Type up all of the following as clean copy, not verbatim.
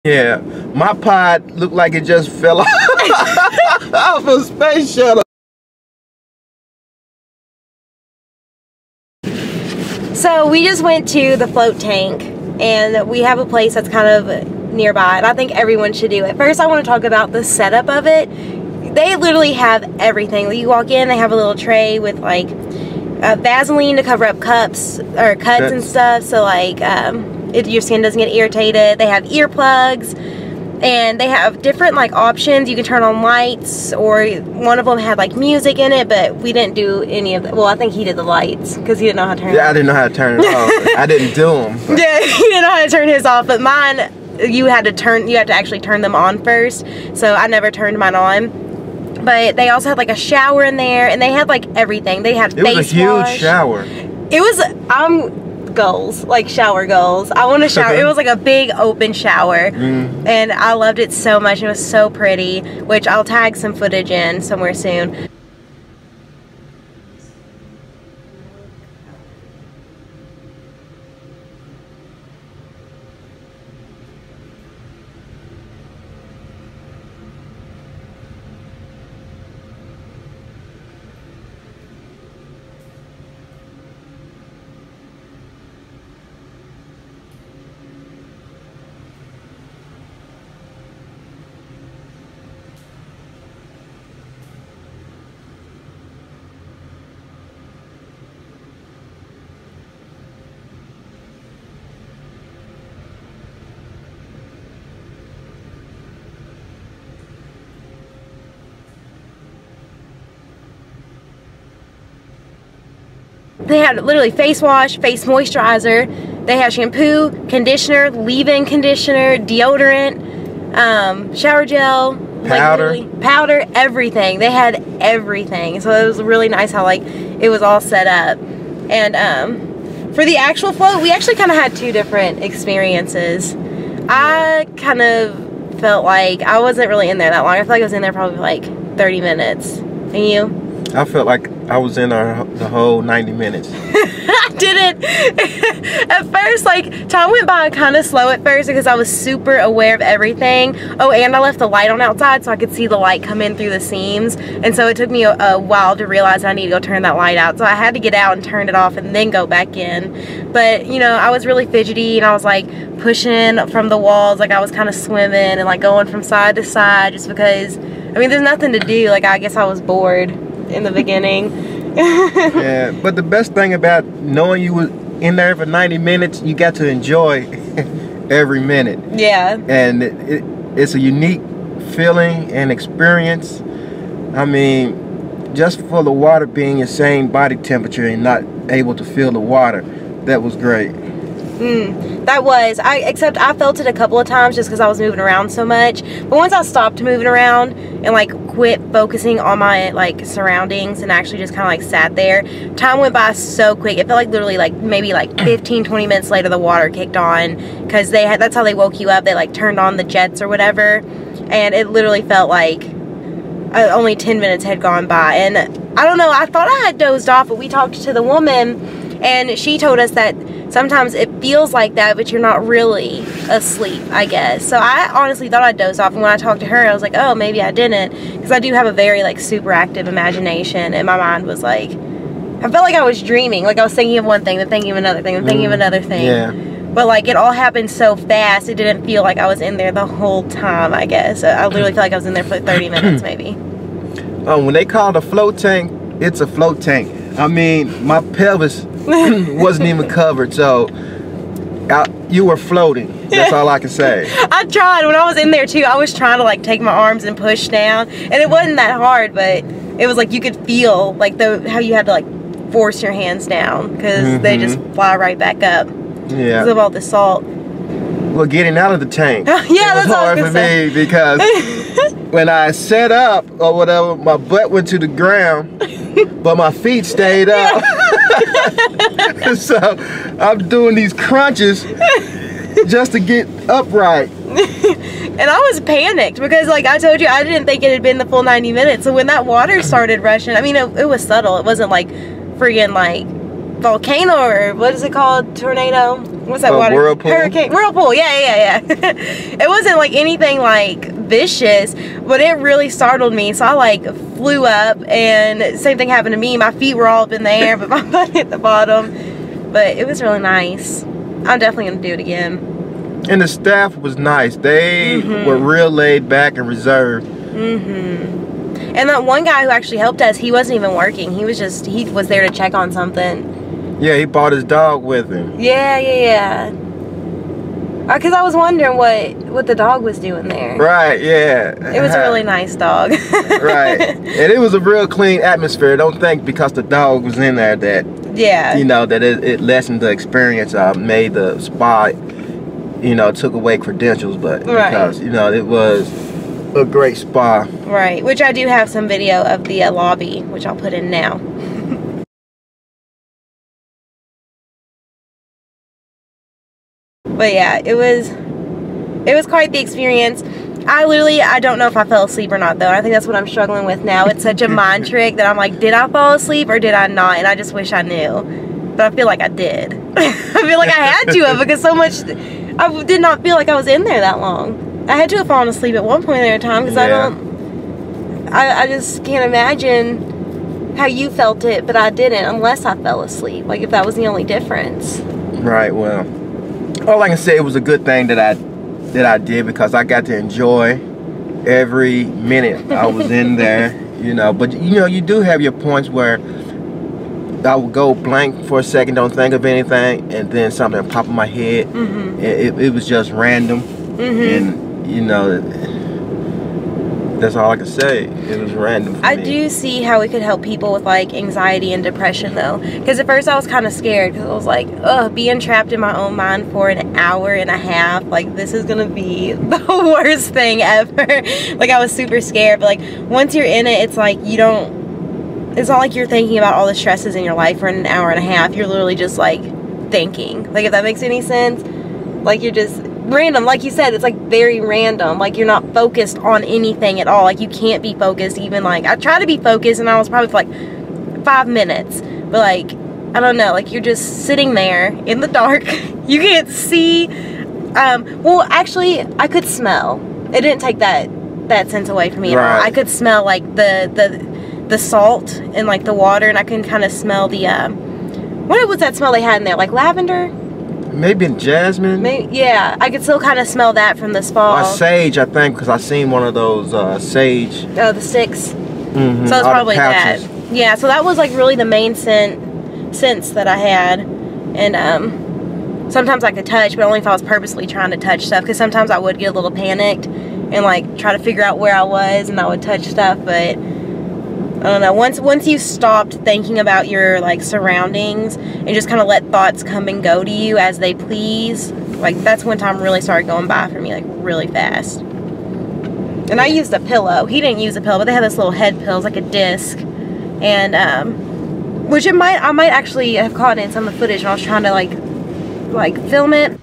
Yeah, my pod looked like it just fell off a space shuttle. So we just went to the float tank, and we have a place that's kind of nearby, and I think everyone should do it. First, I want to talk about the setup of it. They literally have everything. When you walk in, they have a little tray with like Vaseline to cover up cuts and stuff, so like your skin doesn't get irritated. They have earplugs, and they have different like options. You can turn on lights, or one of them had like music in it, but we didn't do any of that. Well, I think he did the lights because he didn't know how to turn it off. I didn't know how to turn it off. I didn't do them. But. Yeah, he didn't know how to turn his off, but mine, you had to actually turn them on first, so I never turned mine on. But they also had like a shower in there, and they had like everything. They had face wash. It was a huge shower. It was, goals, like shower goals. I want to shower. It was like a big open shower, and I loved it so much. It was so pretty, which I'll tag some footage in somewhere soon. They had literally face wash, face moisturizer. They had shampoo, conditioner, leave-in conditioner, deodorant, shower gel, powder, like powder, everything. They had everything. So it was really nice how like it was all set up. And for the actual float, we actually kind of had two different experiences. I kind of felt like I wasn't really in there that long. I felt like I was in there probably like 30 minutes. And you? I felt like I was in there the whole 90 minutes. I didn't. At first, like, time went by kind of slow at first because I was super aware of everything. Oh, and I left the light on outside so I could see the light come in through the seams. And so it took me a while to realize I need to go turn that light out. So I had to get out and turn it off and then go back in. But, you know, I was really fidgety, and I was, like, pushing from the walls. Like, I was kind of swimming and, like, going from side to side just because, I mean, there's nothing to do. Like, I guess I was bored in the beginning. Yeah, but the best thing about knowing you were in there for 90 minutes, you got to enjoy every minute. Yeah. And it's a unique feeling and experience. I mean, just for the water being your same body temperature and not able to feel the water, that was great. That was, except I felt it a couple of times just because I was moving around so much. But once I stopped moving around and like quit focusing on my like surroundings and actually just kind of like sat there, time went by so quick. It felt like literally like maybe like 15-20 minutes later the water kicked on, because that's how they woke you up. They like turned on the jets or whatever, and it literally felt like only 10 minutes had gone by. And I don't know, I thought I had dozed off, but we talked to the woman and she told us that sometimes it feels like that, but you're not really asleep, I guess. So I honestly thought I dozed off, and when I talked to her, I was like, oh, maybe I didn't, because I do have a very like super active imagination, and my mind was like, I felt like I was dreaming. Like I was thinking of one thing, then thinking of another thing, then thinking of another thing. Yeah. But like it all happened so fast, it didn't feel like I was in there the whole time, I guess. I literally feel like I was in there for 30 minutes maybe. When they call it a float tank, it's a float tank. I mean, my pelvis wasn't even covered, so you were floating. That's all I can say. I tried. When I was in there too, I was trying to like take my arms and push down, and it wasn't that hard, but it was like you could feel like how you had to like force your hands down, because they just fly right back up. Yeah. Because of all the salt. Well, getting out of the tank. Yeah, that's hard for me because when I set up or whatever, my butt went to the ground, but my feet stayed up. So I'm doing these crunches just to get upright. And I was panicked because, like I told you, I didn't think it had been the full 90 minutes. So when that water started rushing, I mean, it was subtle. It wasn't like friggin' like volcano, or what is it called? Tornado? What's that water? Whirlpool. Hurricane. Whirlpool. Yeah. It wasn't like anything like vicious, but it really startled me. So I like flew up, and same thing happened to me. My feet were all up in the air, but my butt hit the bottom. But it was really nice. I'm definitely gonna do it again. And the staff was nice. They were real laid back and reserved. And that one guy who actually helped us, he wasn't even working. He was there to check on something. Yeah, he brought his dog with him. Yeah. Because I was wondering what the dog was doing there. Right, yeah. It was a really nice dog. Right. And it was a real clean atmosphere. Don't think because the dog was in there that, you know, that it lessened the experience, made the spa, you know, took away credentials, but because, you know, it was a great spa. Right, which I do have some video of the lobby, which I'll put in now. But yeah, it was quite the experience. I don't know if I fell asleep or not, though. I think that's what I'm struggling with now. It's such a mind trick that I'm like, did I fall asleep or did I not? And I just wish I knew. But I feel like I did. I feel like I had to have, because I did not feel like I was in there that long. I had to have fallen asleep at one point in time, because I just can't imagine how you felt it, but I didn't unless I fell asleep. Like if that was the only difference. Right, well, all I can say, it was a good thing that I did, because I got to enjoy every minute I was in there, you know. But you know, you do have your points where I would go blank for a second, don't think of anything, and then something would pop in my head. It was just random, and you know, that's all I can say. It was random for me. I do see how we could help people with like anxiety and depression, though, because at first I was kind of scared, because I was like, ugh, being trapped in my own mind for an hour and a half, like this is gonna be the worst thing ever. Like I was super scared, but like once you're in it, it's like it's not like you're thinking about all the stresses in your life for an hour and a half. You're literally just like thinking, like if that makes any sense. Like you're just random, like you said, it's like very random. Like you're not focused on anything at all. Like you can't be focused. Even like I tried to be focused, and I was probably for like 5 minutes, but like I don't know, like you're just sitting there in the dark. You can't see. Well, actually I could smell. It didn't take that sense away from me at all. I could smell like the salt in like the water, and I can kind of smell the what was that smell they had in there, like lavender? Maybe jasmine. Maybe, yeah, I could still kind of smell that from the spa. Or sage, I think, because I seen one of those sage. Oh, the sticks. So it's probably that. Yeah, so that was like really the main sense that I had. And sometimes I could touch, but only if I was purposely trying to touch stuff, because sometimes I would get a little panicked and like try to figure out where I was, and I would touch stuff. But I don't know, once you stopped thinking about your like surroundings and just kind of let thoughts come and go to you as they please, like that's when time really started going by for me, like really fast. And I used a pillow. He didn't use a pillow, but they had this little head pillow, like a disc, and which I might actually have caught in some of the footage when I was trying to like film it.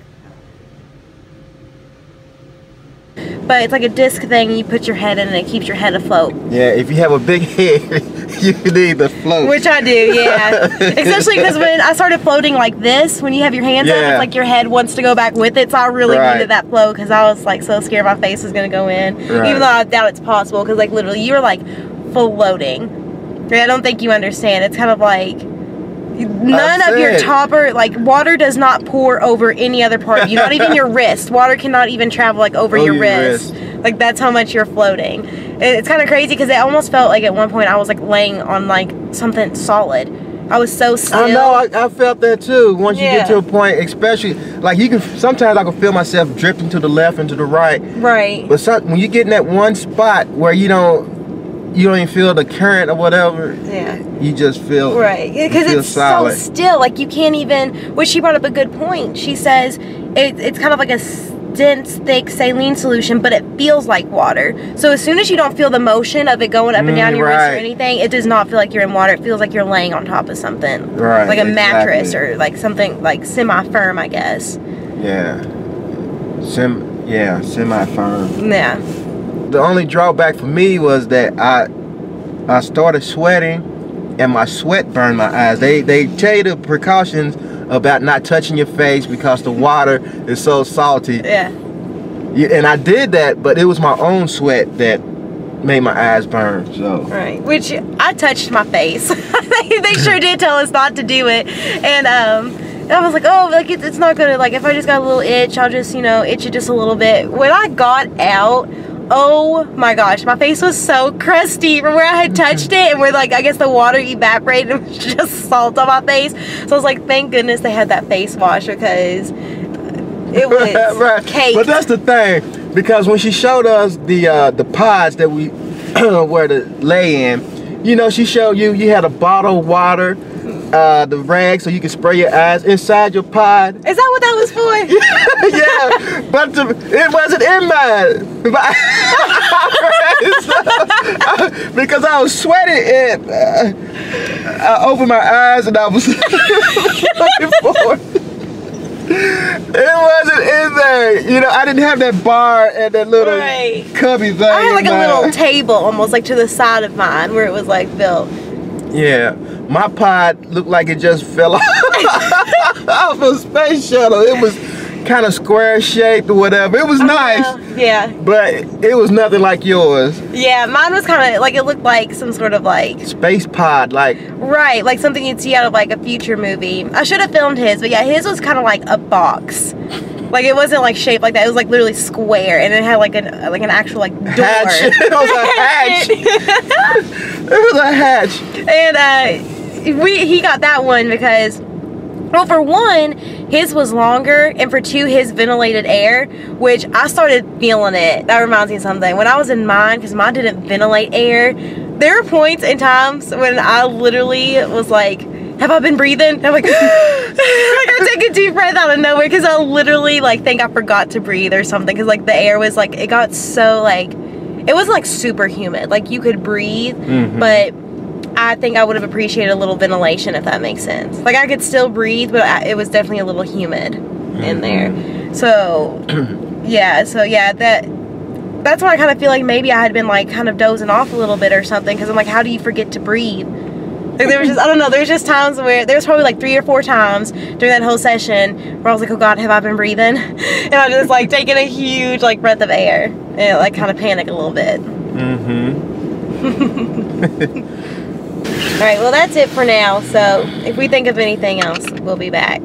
But it's like a disc thing, and you put your head in and it keeps your head afloat. Yeah, if you have a big head, you need the float. Which I do, yeah. Especially because when I started floating like this, when you have your hands up, it's like your head wants to go back with it. So I really needed that float, because I was like so scared my face was going to go in. Even though I doubt it's possible, because like literally you're like floating. I don't think you understand. It's kind of like none of your topper, like water does not pour over any other part of you, not even your wrist. Water cannot even travel like over your wrist. Like that's how much you're floating. It's kind of crazy, because it almost felt like at one point I was like laying on like something solid. I was so still. I know, I felt that too. Once you get to a point, especially like you can, sometimes I can feel myself drifting to the left and to the right. Right. But when you get in that one spot where you don't even feel the current or whatever. Yeah. You just feel because it's solid. So still, like you can't even. Which she brought up a good point. She says it's kind of like a dense, thick saline solution, but it feels like water. So as soon as you don't feel the motion of it going up and down your wrist or anything, it does not feel like you're in water. It feels like you're laying on top of something, like a mattress or like something like semi-firm, I guess. Yeah. Semi-firm. Yeah. The only drawback for me was that I started sweating and my sweat burned my eyes. They tell you the precautions about not touching your face because the water is so salty. Yeah. And I did that, but it was my own sweat that made my eyes burn. So right, which I touched my face. They sure did tell us not to do it, and I was like, oh, like it's not gonna, like if I just got a little itch, I'll just, you know, itch it just a little bit. When I got out, oh my gosh, my face was so crusty from where I had touched it, and where, like, I guess the water evaporated and it was just salt on my face. So I was like, thank goodness they had that face wash, because it was right. caked. But that's the thing, because when she showed us the pods that we were to lay in, you know, she showed you had a bottle of water, the rag so you can spray your eyes inside your pod. Is that what that was for? Yeah, but it wasn't in mine. Because I was sweating and I opened my eyes and I was looking for it. It wasn't in there. You know, I didn't have that bar and that little cubby thing. I had like a little table almost like to the side of mine where it was like built. Yeah, my pod looked like it just fell off a space shuttle. It was kind of square shaped or whatever. It was nice. Yeah. But it was nothing like yours. Yeah, mine was kind of like, it looked like some sort of like space pod, like. Right, like something you'd see out of like a future movie. I should have filmed his, but yeah, his was kind of like a box. Like it wasn't like shaped like that. It was like literally square, and it had like an actual like door. Hatch. It was a hatch. It was a hatch. And he got that one because, well, for one, his was longer, and for two, his ventilated air, which I started feeling it. That reminds me of something. When I was in mine, because mine didn't ventilate air, there were points and times when I literally was like, have I been breathing? And I'm like, like I take a deep breath out of nowhere, because I literally like think I forgot to breathe or something, because like the air was like, it got so like, it wasn't like super humid. Like you could breathe, but I think I would have appreciated a little ventilation, if that makes sense. Like I could still breathe, but it was definitely a little humid in there. So yeah, that's why I kind of feel like maybe I had been like kind of dozing off a little bit or something, because I'm like, how do you forget to breathe? Like there was just, I don't know, there's just times where, there's probably like 3 or 4 times during that whole session where I was like, oh God, have I been breathing? And I just like taking a huge like breath of air, and it, like kind of panic a little bit. Alright, well that's it for now, so if we think of anything else, we'll be back.